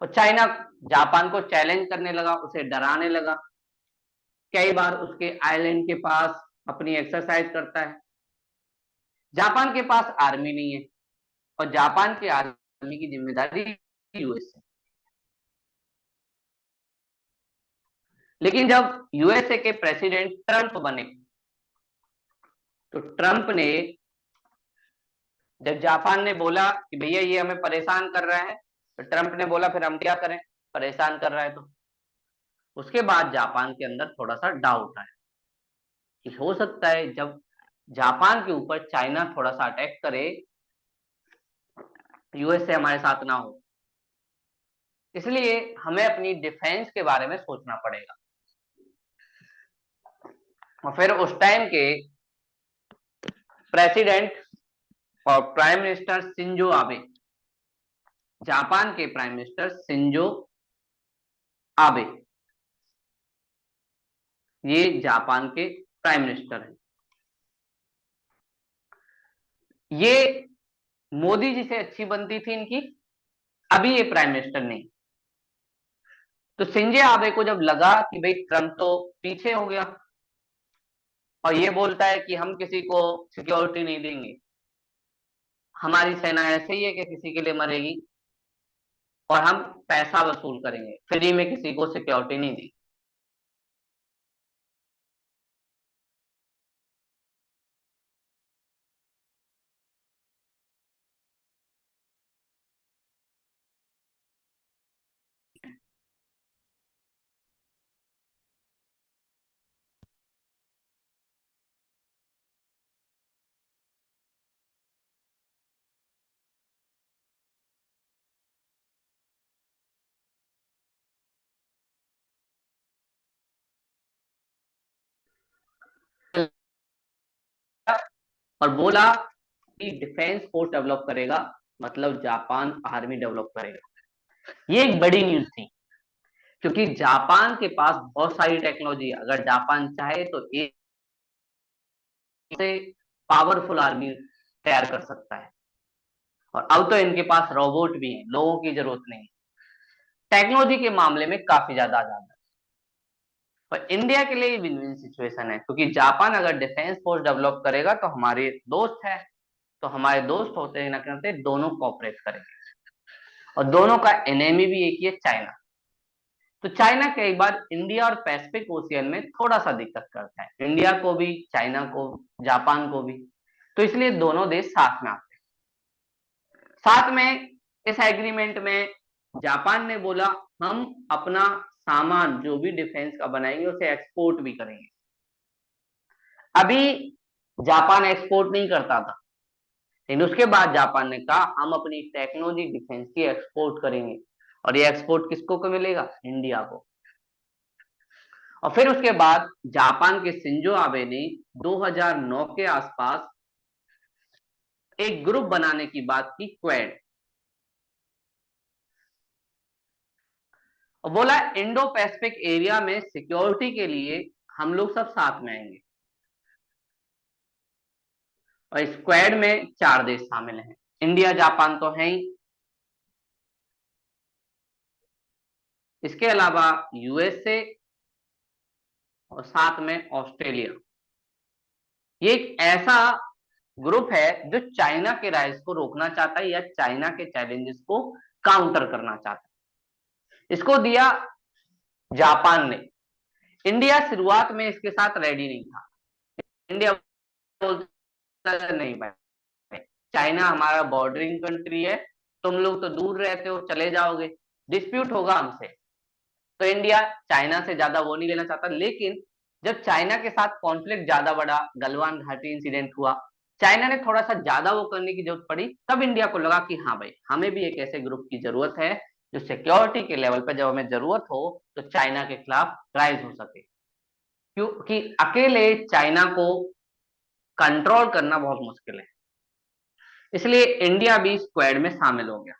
और चाइना जापान को चैलेंज करने लगा, उसे डराने लगा। कई बार उसके आइलैंड के पास अपनी एक्सरसाइज करता है। जापान के पास आर्मी नहीं है, और जापान की आर्मी की जिम्मेदारी यूएस है। लेकिन जब यूएसए के प्रेसिडेंट ट्रंप बने, तो ट्रंप ने, जब जापान ने बोला कि भैया ये हमें परेशान कर रहा है, तो ट्रंप ने बोला फिर हम क्या करें, परेशान कर रहा है तो। उसके बाद जापान के अंदर थोड़ा सा डाउट आया कि हो सकता है जब जापान के ऊपर चाइना थोड़ा सा अटैक करे, यूएसए हमारे साथ ना हो, इसलिए हमें अपनी डिफेंस के बारे में सोचना पड़ेगा। और फिर उस टाइम के प्रेसिडेंट और prime minister Shinzo Abe, Japan के प्राइम मिनिस्टर शिंजो आबे, ये जापान के प्राइम मिनिस्टर हैं। ये मोदी जी से अच्छी बनती थी इनकी, अभी ये प्राइम मिनिस्टर नहीं। तो शिंजो आबे को जब लगा कि भाई ट्रम्प तो पीछे हो गया और ये बोलता है कि हम किसी को सिक्योरिटी नहीं देंगे, हमारी सेना ऐसे ही है कि किसी के लिए मरेगी, और हम पैसा वसूल करेंगे, फ्री में किसी को सिक्योरिटी नहीं दी। और बोला कि डिफेंस फोर्स डेवलप करेगा, मतलब जापान आर्मी डेवलप करेगा। ये एक बड़ी न्यूज थी, क्योंकि जापान के पास बहुत सारी टेक्नोलॉजी है। अगर जापान चाहे तो एक से पावरफुल आर्मी तैयार कर सकता है, और अब तो इनके पास रोबोट भी है, लोगों की जरूरत नहीं। टेक्नोलॉजी के मामले में काफी ज्यादा आजाद है। पर इंडिया के लिए विन विन सिचुएशन है, क्योंकि जापान अगर डिफेंस फोर्स डेवलप करेगा तो हमारे दोस्त है, तो हमारे दोस्त होते हैं ना, कहते दोनों कोऑपरेट करेंगे। और दोनों का एनिमी भी एक ही है, चाइना। तो चाइना कई बार इंडिया और पैसिफिक ओशियन में थोड़ा सा दिक्कत करता है, इंडिया को भी, चाइना को, जापान को भी। तो इसलिए दोनों देश साथ में आते हैं। साथ में इस एग्रीमेंट में जापान ने बोला हम अपना सामान जो भी डिफेंस का बनाएंगे उसे एक्सपोर्ट भी करेंगे। अभी जापान एक्सपोर्ट नहीं करता था, लेकिन उसके बाद जापान ने कहा हम अपनी टेक्नोलॉजी डिफेंस की एक्सपोर्ट करेंगे, और ये एक्सपोर्ट किसको को मिलेगा, इंडिया को। और फिर उसके बाद जापान के शिंजो आबे ने 2009 के आसपास एक ग्रुप बनाने की बात की, क्वेड, और बोला इंडो पैसिफिक एरिया में सिक्योरिटी के लिए हम लोग सब साथ में आएंगे। और इस क्वेड में 4 देश शामिल हैं, इंडिया जापान तो है ही, इसके अलावा यूएसए, और साथ में ऑस्ट्रेलिया। ये एक ऐसा ग्रुप है जो चाइना के राइज को रोकना चाहता है, या चाइना के चैलेंजेस को काउंटर करना चाहता है। इसको दिया जापान ने। इंडिया शुरुआत में इसके साथ रेडी नहीं था। इंडिया बोलता नहीं भाई, चाइना हमारा बॉर्डरिंग कंट्री है, तुम लोग तो दूर रहते हो, चले जाओगे, डिस्प्यूट होगा हमसे। तो इंडिया चाइना से ज्यादा वो नहीं लेना चाहता। लेकिन जब चाइना के साथ कॉन्फ्लिक्ट ज्यादा बढ़ा, गलवान घाटी इंसिडेंट हुआ, चाइना ने थोड़ा सा ज्यादा वो करने की जरूरत पड़ी, तब इंडिया को लगा कि हाँ भाई हमें भी एक ऐसे ग्रुप की जरूरत है जो सिक्योरिटी के लेवल पर जब हमें जरूरत हो तो चाइना के खिलाफ राइज हो सके, क्योंकि अकेले चाइना को कंट्रोल करना बहुत मुश्किल है। इसलिए इंडिया भी स्क्वाड में शामिल हो गया।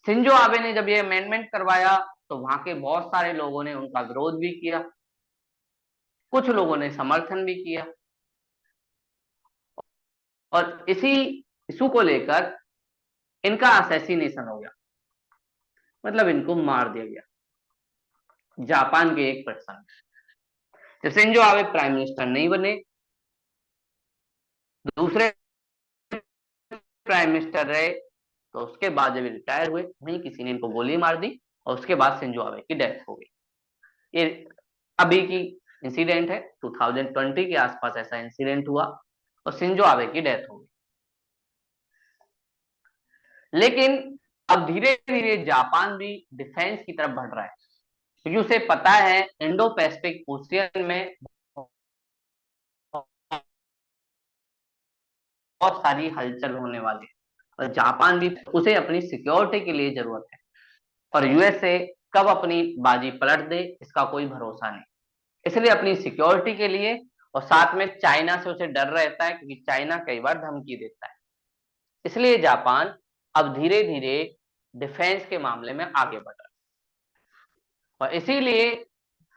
शिंजो आबे ने जब ये अमेंडमेंट करवाया तो वहां के बहुत सारे लोगों ने उनका विरोध भी किया, कुछ लोगों ने समर्थन भी किया, और इसी इशू को लेकर इनका असैसिनेशन हो गया, मतलब इनको मार दिया गया जापान के एक पर्सन। जब शिंजो आबे प्राइम मिनिस्टर नहीं बने, दूसरे प्राइम मिनिस्टर रहे, तो उसके बाद जब रिटायर हुए वहीं किसी ने इनको गोली मार दी और उसके बाद शिंजो आबे की डेथ हो गई। ये अभी की इंसिडेंट है, 2020 के आसपास ऐसा इंसिडेंट हुआ और शिंजो आबे की डेथ हो गई। लेकिन अब धीरे धीरे जापान भी डिफेंस की तरफ बढ़ रहा है, क्योंकि उसे पता है इंडो पैसिफिक ओशियन में बहुत सारी हलचल होने वाली है और जापान भी, उसे अपनी सिक्योरिटी के लिए जरूरत है, और यूएसए कब अपनी बाजी पलट दे इसका कोई भरोसा नहीं। इसलिए अपनी सिक्योरिटी के लिए, और साथ में चाइना से उसे डर रहता है क्योंकि चाइना कई बार धमकी देता है, इसलिए जापान अब धीरे धीरे डिफेंस के मामले में आगे बढ़ रहा है। और इसीलिए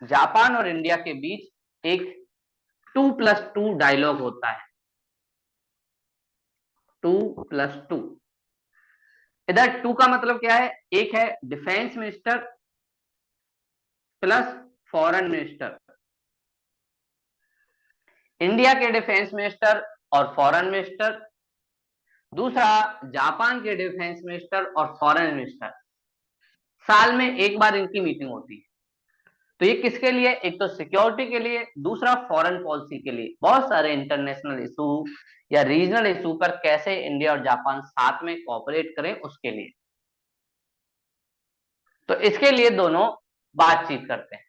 जापान और इंडिया के बीच एक 2+2 डायलॉग होता है, 2+2। इधर 2 का मतलब क्या है, एक है defence minister plus foreign minister, India के डिफेंस मिनिस्टर और फॉरेन मिनिस्टर, दूसरा जापान के डिफेंस मिनिस्टर और फॉरेन मिनिस्टर। साल में एक बार इनकी मीटिंग होती है। तो ये किसके लिए, एक तो सिक्योरिटी के लिए, दूसरा फॉरेन पॉलिसी के लिए, बहुत सारे इंटरनेशनल इशू या रीजनल इशू पर कैसे इंडिया और जापान साथ में कोऑपरेट करें उसके लिए। तो इसके लिए दोनों बातचीत करते हैं।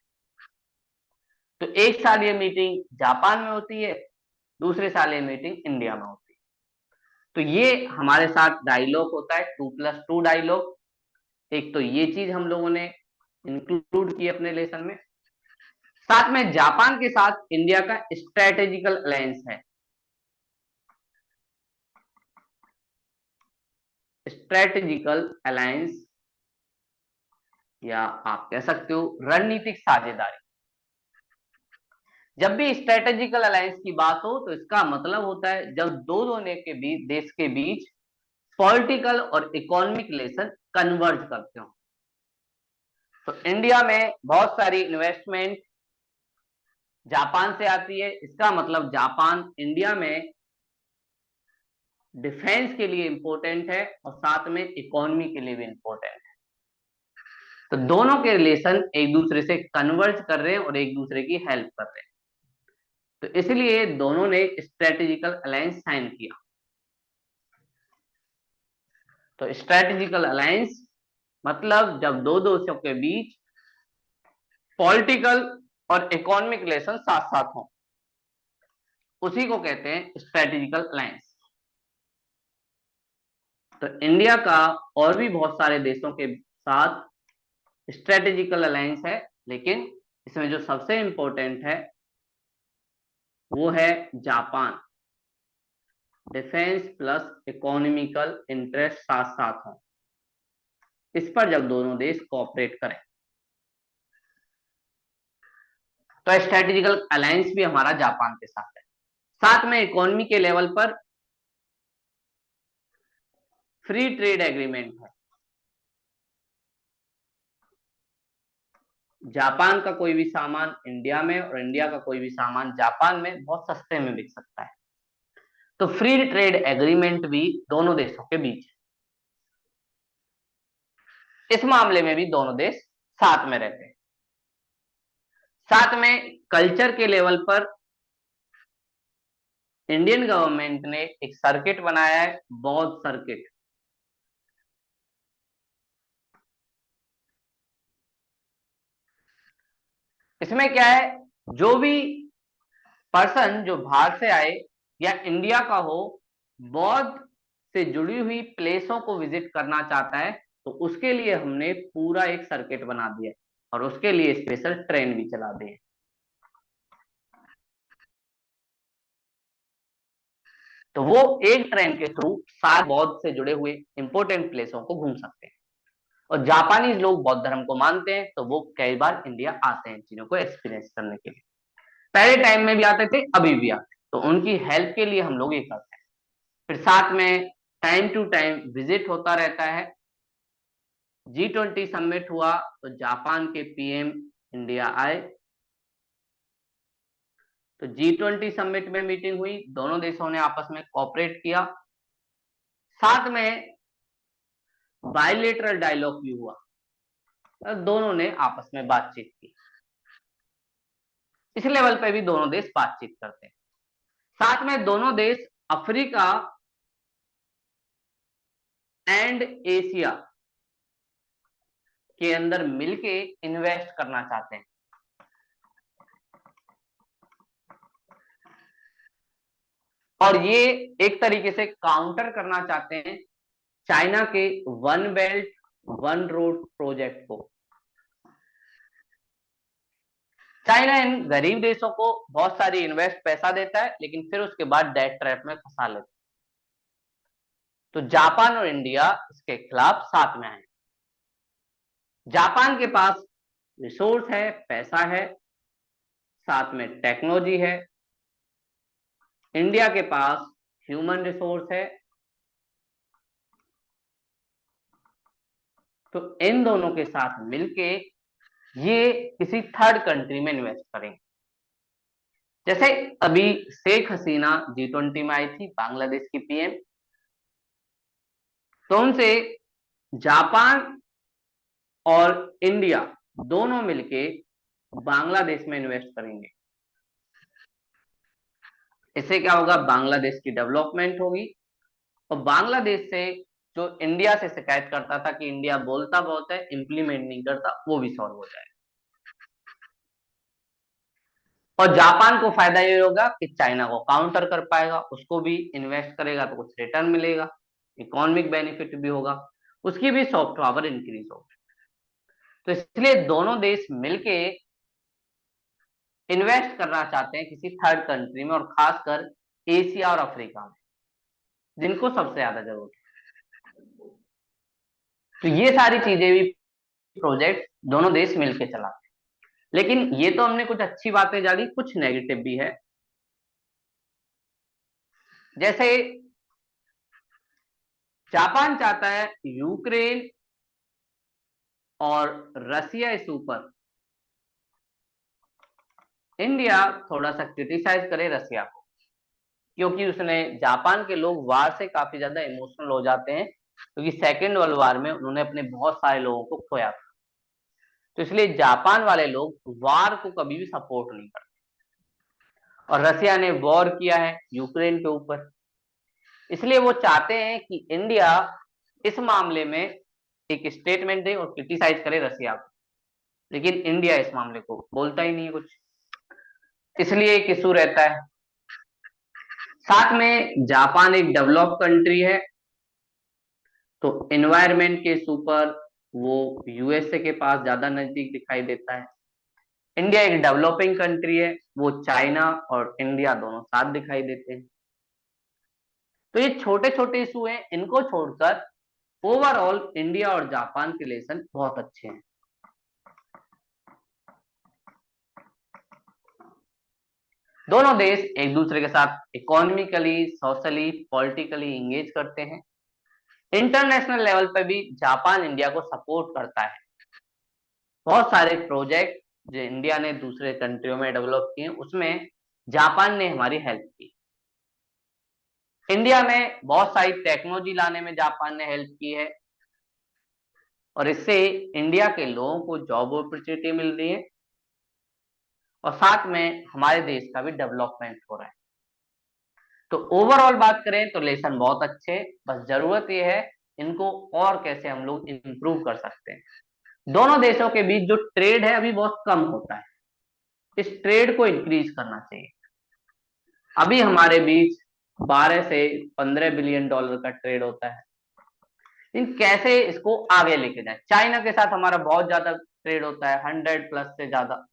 तो एक साल ये मीटिंग जापान में होती है, दूसरे साल ये मीटिंग इंडिया में होती है। तो ये हमारे साथ डायलॉग होता है 2+2 डायलॉग। एक तो ये चीज हम लोगों ने इंक्लूड की अपने लेसन में, साथ में जापान के साथ इंडिया का स्ट्रेटेजिकल अलायंस है। स्ट्रेटेजिकल अलायंस या आप कह सकते हो रणनीतिक साझेदारी। जब भी स्ट्रेटेजिकल अलायंस की बात हो तो इसका मतलब होता है जब दो दोनों के बीच, देश के बीच पॉलिटिकल और इकोनॉमिक रिलेशन कन्वर्ज करते हो। तो इंडिया में बहुत सारी इन्वेस्टमेंट जापान से आती है, इसका मतलब जापान इंडिया में डिफेंस के लिए इंपॉर्टेंट है और साथ में इकोनॉमी के लिए भी इंपॉर्टेंट है। तो दोनों के रिलेशन एक दूसरे से कन्वर्ज कर रहे हैं और एक दूसरे की हेल्प कर रहे हैं। तो इसलिए दोनों ने स्ट्रेटेजिकल अलायंस साइन किया। तो स्ट्रेटेजिकल अलायंस मतलब जब दो देशों के बीच पॉलिटिकल और इकोनॉमिक रिलेशन साथ साथ हों, उसी को कहते हैं स्ट्रेटेजिकल अलायंस। तो इंडिया का और भी बहुत सारे देशों के साथ स्ट्रेटेजिकल अलायंस है, लेकिन इसमें जो सबसे इंपॉर्टेंट है वो है Japan. Defence plus economical interest साथ साथ हों, इस पर जब दोनों देश कोऑपरेट करें। तो स्ट्रेटेजिकल अलायंस भी हमारा जापान के साथ है। साथ में इकोनॉमी के लेवल पर फ्री ट्रेड एग्रीमेंट है। जापान का कोई भी सामान इंडिया में और इंडिया का कोई भी सामान जापान में बहुत सस्ते में बिक सकता है। तो फ्री ट्रेड एग्रीमेंट भी दोनों देशों के बीच है। इस मामले में भी दोनों देश साथ में रहते हैं। साथ में कल्चर के लेवल पर इंडियन गवर्नमेंट ने एक सर्किट बनाया है, बौद्ध सर्किट। इसमें क्या है, जो भी पर्सन जो बाहर से आए या इंडिया का हो, बौद्ध से जुड़ी हुई प्लेसों को विजिट करना चाहता है, तो उसके लिए हमने पूरा एक सर्किट बना दिया और उसके लिए स्पेशल ट्रेन भी चला दिए। तो वो एक ट्रेन के थ्रू सात बौद्ध से जुड़े हुए इंपोर्टेंट प्लेसों को घूम सकते हैं। और जापानीज लोग बौद्ध धर्म को मानते हैं, तो वो कई बार इंडिया आते हैं चीजों को एक्सपीरियंस करने के लिए। पहले टाइम में भी आते थे, अभी भी आते हैं, तो उनकी हेल्प के लिए हम लोग ये करते हैं। फिर साथ में टाइम टू टाइम विजिट होता रहता है। G20 समिट हुआ तो जापान के पीएम इंडिया आए, तो G20 समिट में मीटिंग हुई, दोनों देशों ने आपस में कोऑपरेट किया, साथ में बायलेटरल डायलॉग भी हुआ, दोनों ने आपस में बातचीत की। इस लेवल पे भी दोनों देश बातचीत करते हैं। साथ में दोनों देश अफ्रीका एंड एशिया के अंदर मिलके इन्वेस्ट करना चाहते हैं। और ये एक तरीके से काउंटर करना चाहते हैं चाइना के one belt one road project को। चाइना इन गरीब देशों को बहुत सारी इन्वेस्ट पैसा देता है, लेकिन फिर उसके बाद डेट ट्रैप में फंसा लेता है। तो जापान और इंडिया इसके खिलाफ साथ में आए। जापान के पास रिसोर्स है, पैसा है, साथ में टेक्नोलॉजी है। इंडिया के पास ह्यूमन रिसोर्स है। तो इन दोनों के साथ मिलके ये किसी थर्ड कंट्री में इन्वेस्ट करेंगे। जैसे अभी शेख हसीना G20 में आई थी, बांग्लादेश की पीएम, तो उनसे जापान और इंडिया दोनों मिलके बांग्लादेश में इन्वेस्ट करेंगे। इससे क्या होगा, बांग्लादेश की डेवलपमेंट होगी, और बांग्लादेश से जो इंडिया से शिकायत करता था कि इंडिया बोलता बहुत है, इंप्लीमेंट नहीं करता, वो भी सॉल्व हो जाएगा। और जापान को फायदा ये होगा कि चाइना को काउंटर कर पाएगा, उसको भी इन्वेस्ट करेगा तो कुछ रिटर्न मिलेगा, इकोनॉमिक बेनिफिट भी होगा, उसकी भी सॉफ्ट पावर इंक्रीज होगी। तो इसलिए दोनों देश मिलके इन्वेस्ट करना चाहते हैं किसी थर्ड कंट्री में, और खासकर एशिया और अफ्रीका में, जिनको सबसे ज्यादा जरूरत है। तो ये सारी चीजें भी प्रोजेक्ट दोनों देश मिलके चलाते हैं। लेकिन ये तो हमने कुछ अच्छी बातें जानी, कुछ नेगेटिव भी है। जैसे जापान चाहता है यूक्रेन और रसिया इस ऊपर इंडिया थोड़ा सा क्रिटिसाइज करे रसिया को, क्योंकि उसने जापान के लोग वार से काफी ज्यादा इमोशनल हो जाते हैं, क्योंकि सेकेंड वर्ल्ड वार में उन्होंने अपने बहुत सारे लोगों को खोया था। तो इसलिए जापान वाले लोग वार को कभी भी सपोर्ट नहीं करते, और रसिया ने वॉर किया है यूक्रेन के ऊपर, इसलिए वो चाहते हैं कि इंडिया इस मामले में एक स्टेटमेंट दे और क्रिटिसाइज करे रसिया को, लेकिन इंडिया इस मामले को बोलता ही नहीं है कुछ, इसलिए एक इशू रहता है। साथ में जापान एक डेवलप कंट्री है, तो एनवायरमेंट के इशू पर वो यूएसए के पास ज्यादा नजदीक दिखाई देता है। इंडिया एक डेवलपिंग कंट्री है, वो चाइना और इंडिया दोनों साथ दिखाई देते हैं। तो ये छोटे छोटे इशू हैं, इनको छोड़कर ओवरऑल इंडिया और जापान के रिलेशन बहुत अच्छे हैं। दोनों देश एक दूसरे के साथ इकोनॉमिकली, सोशली, पॉलिटिकली इंगेज करते हैं। इंटरनेशनल लेवल पे भी जापान इंडिया को सपोर्ट करता है। बहुत सारे प्रोजेक्ट जो इंडिया ने दूसरे कंट्रियों में डेवलप किए, उसमें जापान ने हमारी हेल्प की। इंडिया में बहुत सारी टेक्नोलॉजी लाने में जापान ने हेल्प की है, और इससे इंडिया के लोगों को जॉब अपॉर्चुनिटी मिल रही है, और साथ में हमारे देश का भी डेवलपमेंट हो रहा है। तो ओवरऑल बात करें तो रिलेशन बहुत अच्छे, बस जरूरत यह है इनको और कैसे हम लोग इंप्रूव कर सकते हैं। दोनों देशों के बीच जो ट्रेड है अभी बहुत कम होता है, इस ट्रेड को इंक्रीज करना चाहिए। अभी हमारे बीच 12 से 15 बिलियन डॉलर का ट्रेड होता है, लेकिन कैसे इसको आगे लेके जाए। चाइना के साथ हमारा बहुत ज्यादा ट्रेड होता है, 100+ से ज्यादा,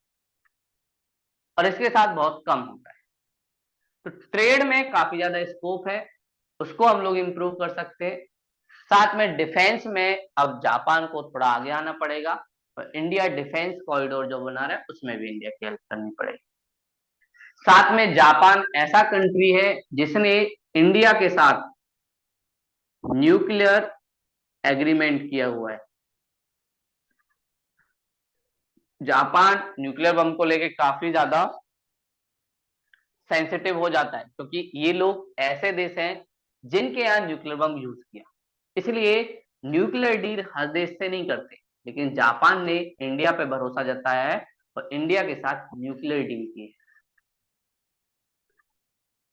और इसके साथ बहुत कम होता है। तो ट्रेड में काफी ज्यादा स्कोप है, उसको हम लोग इम्प्रूव कर सकते हैं। साथ में डिफेंस में अब जापान को थोड़ा आगे आना पड़ेगा, और इंडिया डिफेंस कॉरिडोर जो बना रहा है उसमें भी इंडिया की हेल्प करनी पड़ेगी। साथ में जापान ऐसा कंट्री है जिसने इंडिया के साथ न्यूक्लियर एग्रीमेंट किया हुआ है। जापान न्यूक्लियर बम को लेके काफी ज्यादा सेंसिटिव हो जाता है, क्योंकि ये लोग ऐसे देश हैं जिनके यहाँ न्यूक्लियर बम यूज किया, इसलिए न्यूक्लियर डील हर देश से नहीं करते। लेकिन जापान ने इंडिया पे भरोसा जताया है और इंडिया के साथ न्यूक्लियर डील की है।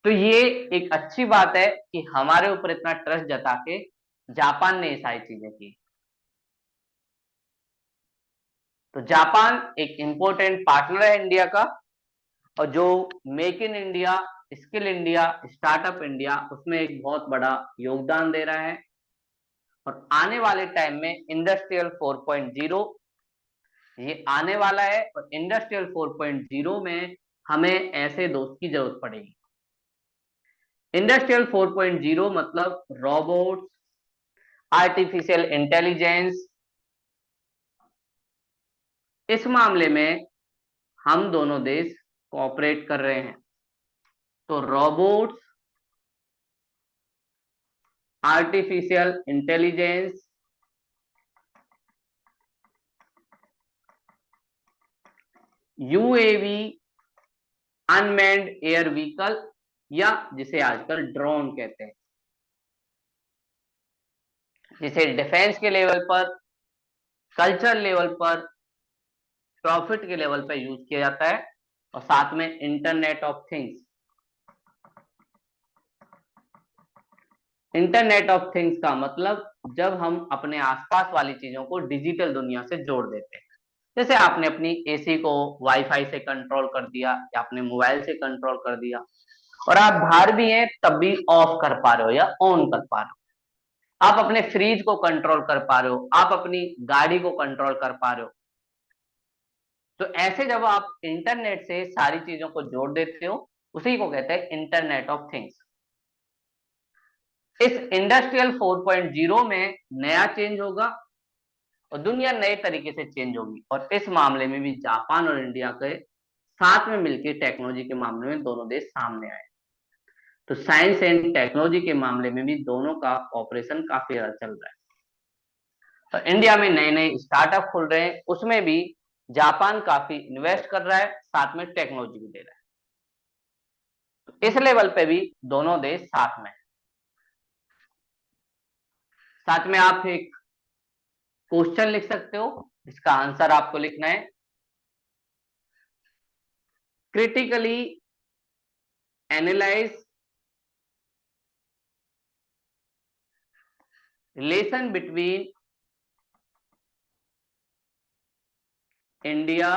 तो ये एक अच्छी बात है कि हमारे ऊपर इतना ट्रस्ट जता के जापान ने ये सारी चीजें की। तो जापान एक इंपॉर्टेंट पार्टनर है इंडिया का, और जो make in India, skill India, startup India, उसमें एक बहुत बड़ा योगदान दे रहा है। और आने वाले टाइम में इंडस्ट्रियल 4.0 ये आने वाला है, और इंडस्ट्रियल 4.0 में हमें ऐसे दोस्त की जरूरत पड़ेगी। इंडस्ट्रियल 4.0 मतलब रोबोट्स, आर्टिफिशियल इंटेलिजेंस, इस मामले में हम दोनों देश कोऑपरेट कर रहे हैं। तो robots, artificial intelligence, UAV, unmanned air vehicle, या जिसे आजकल ड्रोन कहते हैं, जिसे डिफेंस के लेवल पर, कल्चर लेवल पर, प्रॉफिट के लेवल पर यूज किया जाता है। और साथ में internet of things. Internet of things का मतलब जब हम अपने आसपास वाली चीजों को डिजिटल दुनिया से जोड़ देते हैं। जैसे आपने अपनी एसी को वाईफाई से कंट्रोल कर दिया, या अपने मोबाइल से कंट्रोल कर दिया, और आप बाहर भी हैं तब भी ऑफ कर पा रहे हो या ऑन कर पा रहे हो। आप अपने फ्रिज को कंट्रोल कर पा रहे हो, आप अपनी गाड़ी को कंट्रोल कर पा रहे हो। तो ऐसे जब आप इंटरनेट से सारी चीजों को जोड़ देते हो, उसी को कहते हैं इंटरनेट ऑफ थिंग्स। इस इंडस्ट्रियल 4.0 में नया चेंज होगा और दुनिया नए तरीके से चेंज होगी, और इस मामले में भी जापान और इंडिया के साथ में मिलकर टेक्नोलॉजी के मामले में दोनों देश सामने आए। तो साइंस एंड टेक्नोलॉजी के मामले में भी दोनों का ऑपरेशन काफी ज्यादा चल रहा है। तो इंडिया में नए नए स्टार्टअप खुल रहे हैं, उसमें भी जापान काफी इन्वेस्ट कर रहा है, साथ में टेक्नोलॉजी भी दे रहा है। तो इस लेवल पे भी दोनों देश साथ में। साथ में आप एक क्वेश्चन लिख सकते हो, इसका आंसर आपको लिखना है। Critically analyse relation between India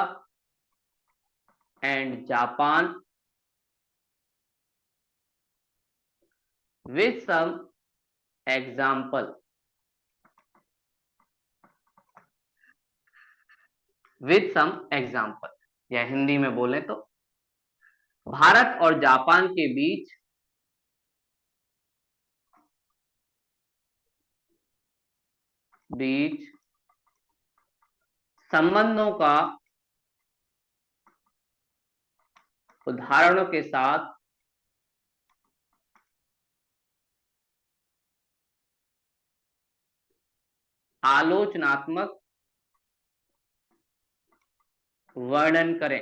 and Japan with some example। with some example, या हिंदी में बोले तो भारत और जापान के बीच संबंधों का उदाहरणों के साथ आलोचनात्मक वर्णन करें।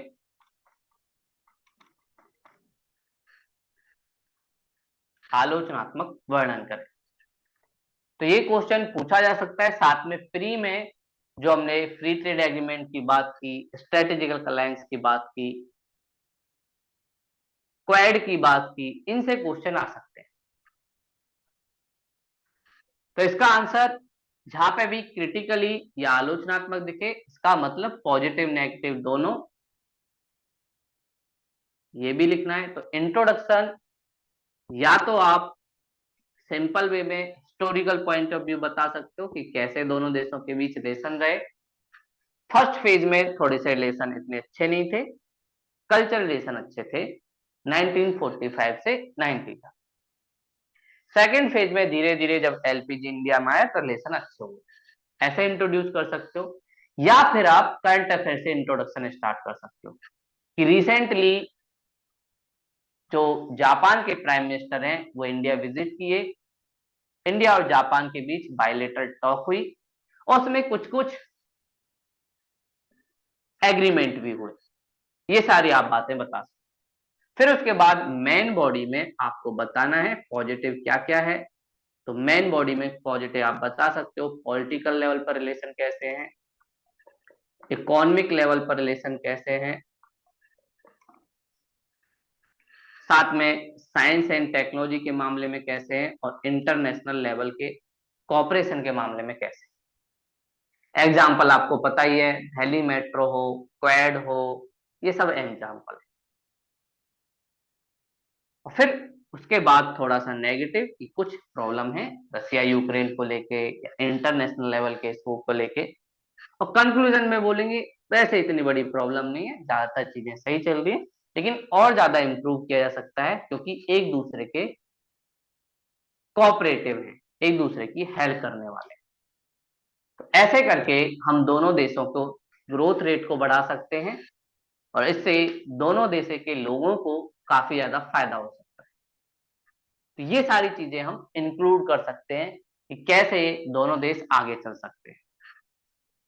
आलोचनात्मक वर्णन करें। तो ये क्वेश्चन पूछा जा सकता है। साथ में प्री में जो हमने फ्री ट्रेड एग्रीमेंट की बात की, स्ट्रेटेजिकल अलायंस की बात की, क्वाड की बात की, इनसे क्वेश्चन आ सकते हैं। तो इसका आंसर जहां पे भी क्रिटिकली या आलोचनात्मक दिखे, इसका मतलब पॉजिटिव नेगेटिव दोनों, ये भी लिखना है। तो इंट्रोडक्शन या तो आप सिंपल वे में हिस्टोरिकल पॉइंट ऑफ व्यू बता सकते हो कि कैसे दोनों देशों के बीच रिलेशन रहे। फर्स्ट फेज में थोड़े से रिलेशन इतने अच्छे नहीं थे, कल्चरल रिलेशन अच्छे थे 1945 से 90 तक। सेकंड फेज में धीरे धीरे जब एलपीजी इंडिया में आया तो रिलेशन अच्छे हुए, ऐसे इंट्रोड्यूस कर सकते हो। या फिर आप करंट अफेयर से इंट्रोडक्शन स्टार्ट कर सकते हो कि रिसेंटली जो जापान के प्राइम मिनिस्टर हैं वो इंडिया विजिट किए, इंडिया और जापान के बीच बायलेटरल टॉक हुई और उसमें कुछ कुछ एग्रीमेंट भी हुए, ये सारी आप बातें बता सकते। फिर उसके बाद मेन बॉडी में आपको बताना है पॉजिटिव क्या क्या है। तो मेन बॉडी में पॉजिटिव आप बता सकते हो पॉलिटिकल लेवल पर रिलेशन कैसे हैं, इकोनॉमिक लेवल पर रिलेशन कैसे हैं, साथ में साइंस एंड टेक्नोलॉजी के मामले में कैसे हैं, और इंटरनेशनल लेवल के कॉपरेशन के मामले में कैसे। एग्जाम्पल आपको पता ही है, दिल्ली मेट्रो हो, क्वेड हो, ये सब एग्जाम्पल है। और फिर उसके बाद थोड़ा सा नेगेटिव कि कुछ प्रॉब्लम है रसिया यूक्रेन को लेके या इंटरनेशनल लेवल के स्कोप को लेके, और कंक्लूजन में बोलेंगे वैसे इतनी बड़ी प्रॉब्लम नहीं है, ज्यादातर चीजें सही चल रही है, लेकिन और ज्यादा इंप्रूव किया जा सकता है क्योंकि एक दूसरे के कोऑपरेटिव हैं, एक दूसरे की हेल्प करने वाले हैं। तो ऐसे करके हम दोनों देशों को ग्रोथ रेट को बढ़ा सकते हैं और इससे दोनों देशों के लोगों को काफी ज्यादा फायदा हो सकता है। तो ये सारी चीजें हम इंक्लूड कर सकते हैं कि कैसे दोनों देश आगे चल सकते हैं।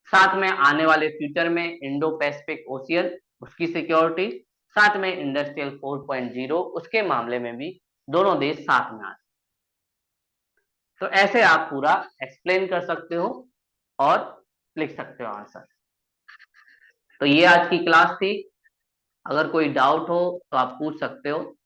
साथ में आने वाले फ्यूचर में इंडो पैसिफिक ओशियन, उसकी सिक्योरिटी, साथ में इंडस्ट्रियल 4.0 उसके मामले में भी दोनों देश साथ में आ। तो ऐसे आप पूरा एक्सप्लेन कर सकते हो और लिख सकते हो आंसर। तो ये आज की क्लास थी, अगर कोई डाउट हो तो आप पूछ सकते हो।